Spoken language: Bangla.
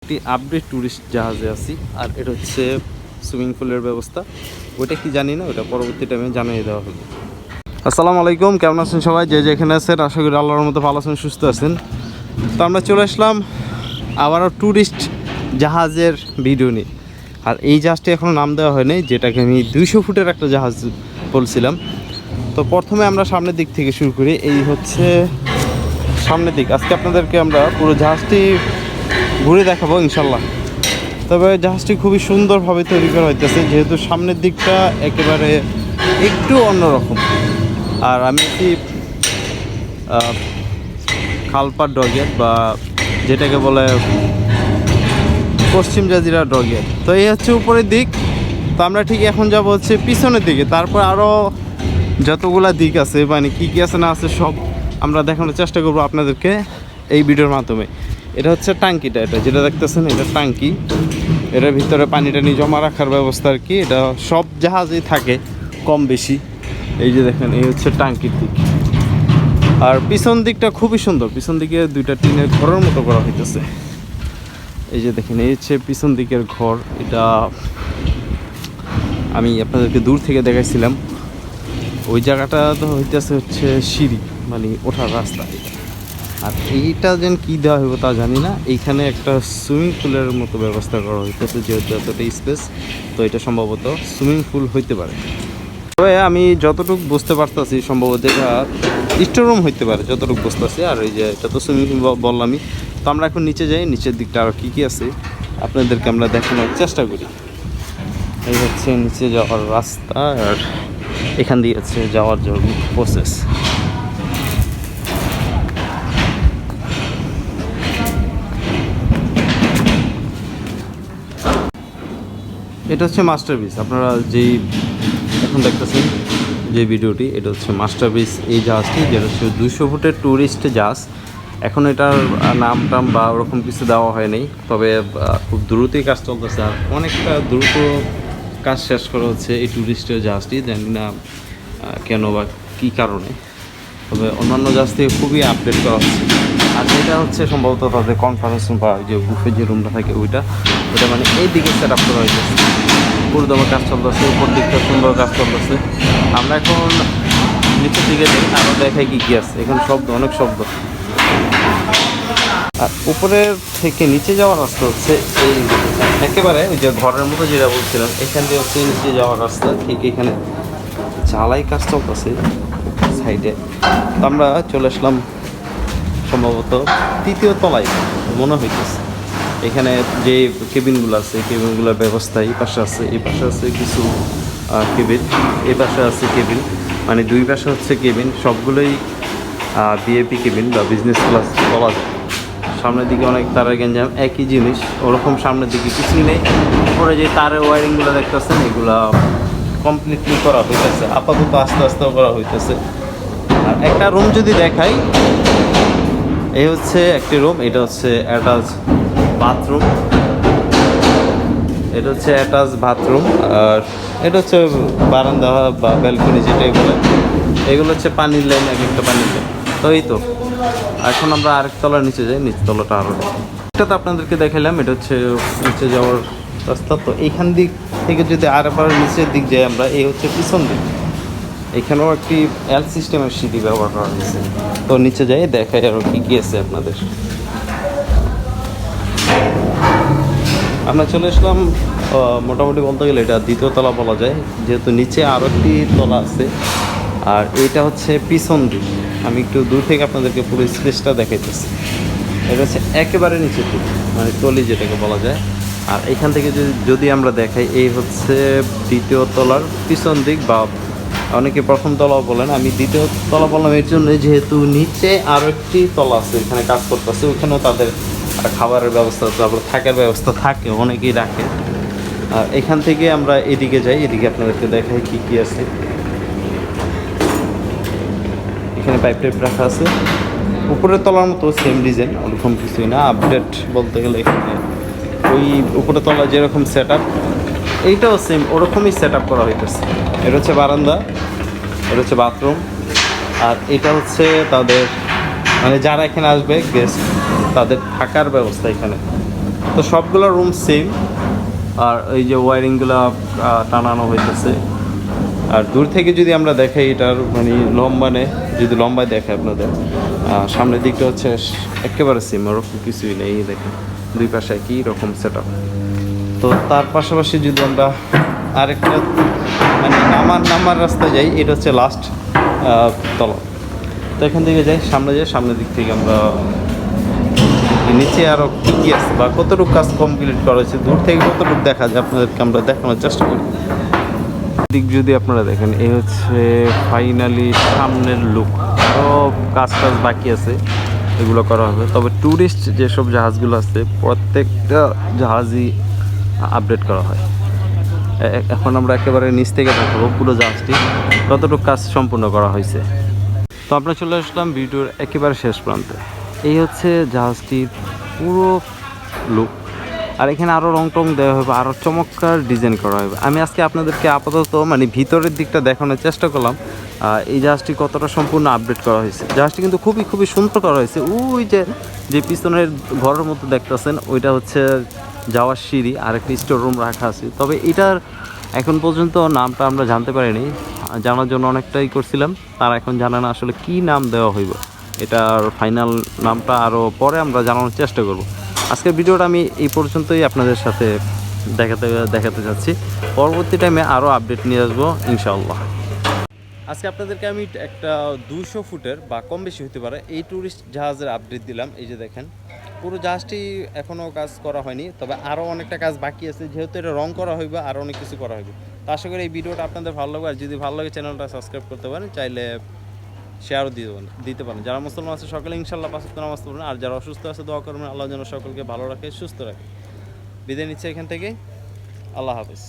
একটি আপডেট ট্যুরিস্ট জাহাজে আছি, আর এটা হচ্ছে সুইমিং পুলের ব্যবস্থা। ওইটা কি জানি না, ওটা পরবর্তী টাইমে জানিয়ে দেওয়া হবে। আসসালামু আলাইকুম, কেমন আছেন সবাই? যে যেখানে আছেন আশা করি আল্লাহর মতো ভালো আছেন, সুস্থ আছেন। তো আমরা চলে আসলাম আবারও ট্যুরিস্ট জাহাজের ভিডিও নিয়ে। আর এই জাহাজটি এখনও নাম দেওয়া হয়নি, যেটাকে আমি 200 ফুটের একটা জাহাজ বলছিলাম। তো প্রথমে আমরা সামনের দিক থেকে শুরু করি। এই হচ্ছে সামনের দিক। আজকে আপনাদেরকে আমরা পুরো জাহাজটি ঘুরে দেখাবো ইনশাল্লাহ। তবে জাহাজটি খুবই সুন্দরভাবে তৈরি করা হইতেছে, যেহেতু সামনের দিকটা একেবারে একটু অন্যরকম। আর আমি কি খালপাড় ডগেট বা যেটাকে বলে পশ্চিম জাজিরা ডগেট। তো এই হচ্ছে উপরের দিক। তো আমরা ঠিক এখন যাব হচ্ছে পিছনের দিকে। তারপর আরও যতগুলা দিক আছে, মানে কী কী আছে না আছে সব আমরা দেখানোর চেষ্টা করবো আপনাদেরকে এই ভিডিওর মাধ্যমে। এটা হচ্ছে টাঙ্কিটা, এটা যেটা দেখতেছেন এটা টাঙ্কি। এটার ভিতরে পানি টানি জমা রাখার ব্যবস্থা আর কি। এটা সব জাহাজেই থাকে কম বেশি। এই যে দেখেন, এই হচ্ছে টাঙ্কির দিক। আর পিছন দিকটা খুবই সুন্দর। পিছন দিকে দুইটা টিনের ঘরের মতো করা হইতেছে। এই যে দেখেন, এই হচ্ছে পিছন দিকের ঘর। এটা আমি আপনাদেরকে দূর থেকে দেখাইছিলাম। ওই জায়গাটা তো হইতেছে হচ্ছে সিঁড়ি, মানে ওঠার রাস্তা। আর এইটা যেন কী দেওয়া হইব তা জানি না। এইখানে একটা সুইমিং পুলের মতো ব্যবস্থা করা হইতেছে, যেহেতু এতটা স্পেস। তো এটা সম্ভবত সুইমিং পুল হইতে পারে। তবে আমি যতটুকু বুঝতে পারতেছি সম্ভবত এটা স্টোর রুম হইতে পারে, যতটুকু বুঝতেছি। আর এই যে এটা তো সুইমিং পুল বললামই। তো আমরা এখন নিচে যাই, নিচের দিকটা আরও কী কী আছে আপনাদেরকে আমরা দেখানোর চেষ্টা করি। এই হচ্ছে নিচে যাওয়ার রাস্তা, আর এখান দিয়ে হচ্ছে যাওয়ার জন্য প্রসেস। এটা হচ্ছে মাস্টার পিস। আপনারা যেই এখন দেখতেছেন যে ভিডিওটি, এটা হচ্ছে মাস্টার পিস এই জাহাজটি, যেটা হচ্ছে 200 ফুটের ট্যুরিস্ট জাহাজ। এখন এটার নাম টাম বা ওরকম কিছু দেওয়া হয়নি, তবে খুব দ্রুতই কাজ চলতেছে। আর অনেকটা দ্রুত কাজ শেষ করা হচ্ছে এই ট্যুরিস্টের জাহাজটি, জানি না কেন বা কী কারণে। তবে অন্যান্য জাহাজ থেকে খুবই আপডেট করা হচ্ছে। আর এটা হচ্ছে সম্ভবত তাদের কনফারেন্স রুম বা যে বুফে যে রুমটা থাকে ওইটা মানে এই দিকে সেট আপ করা হয়েছে। পুরোদমে কাজ চলতেছে, উপর দিকটা সুন্দর কাজ চলতেছে। আমরা এখন নিচের দিকে আরও দেখাই কী কী আছে। এখন শব্দ, অনেক শব্দ। আর উপরের থেকে নিচে যাওয়ার রাস্তা হচ্ছে এই একেবারে ওই যে ঘরের মতো যেটা বলছিলাম, এখান দিয়ে হচ্ছে নিচে যাওয়ার রাস্তা। ঠিক এখানে ঝালাই কাজ চলতেছে সাইডে। তো আমরা চলে আসলাম সম্ভবত 3য় তলায় মনে হইতেছে। এখানে যে কেবিনগুলো আছে, কেবিনগুলোর ব্যবস্থা এই পাশে আছে, এই পাশে আছে কিছু কেবিন, এই পাশে আছে কেবিন, মানে দুই পাশে হচ্ছে কেবিন। সবগুলোই ভিআইপি কেবিন বা বিজনেস ক্লাস বলা যায়। সামনের দিকে অনেক তারের গ্যাঞ্জাম, একই জিনিস। ওরকম সামনের দিকে কিছুই নেই। পরে যে তারের ওয়ারিংগুলো দেখতেছেন, এগুলা কমপ্লিটলি করা হইতেছে, আপাতত আস্তে আস্তেও করা হইতেছে। আর একটা রুম যদি দেখাই, এই হচ্ছে একটি রুম। এটা হচ্ছে অ্যাটাচ বাথরুম। এটা হচ্ছে অ্যাটাচ বাথরুম। আর এটা হচ্ছে বারান্দা বা ব্যালকনি যেটাই বলে। এগুলো হচ্ছে পানির লাইন, এক একটা পানির লাইন। তো এই তো এখন আমরা আরেক তলার নিচে যাই, নিচ তলাটা আরও এটা তো আপনাদেরকে দেখালাম। এটা হচ্ছে নিচে যাওয়ার রাস্তা। তো এইখান দিক থেকে যদি আরেকবার নিচের দিক যাই আমরা, এই হচ্ছে পিছন দিক। এখানেও একটি এল সিস্টেমের সিঁড়ি ব্যবহার করা হয়েছে। তো নিচে যাই, দেখাই আরও কী কী আছে আপনাদের। আমরা চলে আসলাম মোটামুটি বলতে গেলে এটা 2য় তলা বলা যায়, যেহেতু নিচে আরও একটি তলা আছে। আর এইটা হচ্ছে পিছন দিক। আমি একটু দূর থেকে আপনাদেরকে পুরো স্পেসটা দেখাইতেছি। এটা হচ্ছে একেবারে নিচের দিক, মানে তলি যেটাকে বলা যায়। আর এখান থেকে যদি আমরা দেখাই, এই হচ্ছে 2য় তলার পিছন দিক, বা অনেকে 1ম তলাও বলেন। আমি 2য় তলা বললাম এর জন্য, যেহেতু নিচে আরও একটি তলা আছে, এখানে কাজ করতেছে। ওইখানেও তাদের খাবারের ব্যবস্থা, তারপর থাকার ব্যবস্থা থাকে, অনেকেই রাখে। আর এখান থেকে আমরা এদিকে যাই, এদিকে আপনাদেরকে দেখাই কী কী আছে। এখানে পাইপ টাইপ রাখা আছে। উপরের তলার মতো সেম ডিজাইন, ওরকম কিছুই না। আপডেট বলতে গেলে এখানে ওই উপরের তলা যেরকম সেট আপ, এইটাও সেম ওরকমই সেট আপ করা হইতেছে। এটা হচ্ছে বারান্দা, এটা হচ্ছে বাথরুম। আর এটা হচ্ছে তাদের, মানে যারা এখানে আসবে গেস্ট, তাদের থাকার ব্যবস্থা এখানে। তো সবগুলো রুম সেম, আর এই যে ওয়ারিংগুলো টানানো হইতেছে। আর দূর থেকে যদি আমরা দেখাই এটার মানে লম্বানে, যদি লম্বায় দেখে আপনাদের সামনের দিকটা হচ্ছে একেবারে সেম, ওরকম কিছুই নেই। দেখেন দুই পাশে একই রকম সেট আপ। তো তার পাশাপাশি যদি আমরা আরেকটা মানে নামার রাস্তায় যাই, এটা হচ্ছে লাস্ট তলা। তো এখান থেকে যাই সামনের দিক থেকে আমরা নিচে আরও কী কী আছে বা কতটুকু কাজ কমপ্লিট করা হয়েছে, দূর থেকে কতটুকু দেখা যায় আপনাদেরকে আমরা দেখানোর চেষ্টা করি। দিক যদি আপনারা দেখেন, এই হচ্ছে ফাইনালি সামনের লুক। আরও কাজ বাকি আছে, এগুলো করা হবে। তবে ট্যুরিস্ট যেসব জাহাজগুলো আছে প্রত্যেকটা জাহাজই আপডেট করা হয়। এখন আমরা একেবারে নিচ থেকে দেখাবো পুরো জাহাজটি কতটুকু কাজ সম্পূর্ণ করা হয়েছে। তো আমরা চলে আসলাম ভিডিওর একেবারে শেষ প্রান্তে। এই হচ্ছে জাহাজটির পুরো লুক। আর এখানে আরও রং টং দেওয়া হবে, আরও চমৎকার ডিজাইন করা হবে। আমি আজকে আপনাদেরকে আপাতত মানে ভিতরের দিকটা দেখানোর চেষ্টা করলাম এই জাহাজটি কতটা সম্পূর্ণ আপডেট করা হয়েছে। জাহাজটি কিন্তু খুবই সুন্দর করা হয়েছে। ওই যে পিছনের ঘরের মতো দেখতেছেন, ওইটা হচ্ছে যাওয়ার সিঁড়ি, আর একটা স্টোর রুম রাখা আছে। তবে এটার এখন পর্যন্ত নামটা আমরা জানতে পারিনি, জানার জন্য অনেকটাই করছিলাম। তারা এখন জানে না আসলে কি নাম দেওয়া হইব। এটার ফাইনাল নামটা আরও পরে আমরা জানানোর চেষ্টা করব। আজকের ভিডিওটা আমি এই পর্যন্তই আপনাদের সাথে দেখাতে চাচ্ছি। পরবর্তী টাইমে আরও আপডেট নিয়ে আসবো ইনশাআল্লাহ। আজকে আপনাদেরকে আমি একটা 200 ফুটের বা কম বেশি হতে পারে এই ট্যুরিস্ট জাহাজের আপডেট দিলাম। এই যে দেখেন পুরো জাহাজটি এখনও কাজ করা হয়নি, তবে আরও অনেকটা কাজ বাকি আছে। যেহেতু এটা রং করা হইবে, আরও অনেক কিছু করা হইবে। তো আশা করি এই ভিডিওটা আপনাদের ভালো লাগবে। আর যদি ভালো লাগে চ্যানেলটা সাবস্ক্রাইব করতে পারেন, চাইলে শেয়ারও দিতে পারেন। যারা মুসলমান আছে সকলে ইনশাআল্লাহ 5 ওয়াক্ত নামাজ পড়বেন। আর যারা অসুস্থ আছে দোয়া করবেন, আল্লাহ যেন সকলকে ভালো রাখে, সুস্থ রাখে। বিদায় নিচ্ছে এখান থেকে, আল্লাহ হাফেজ।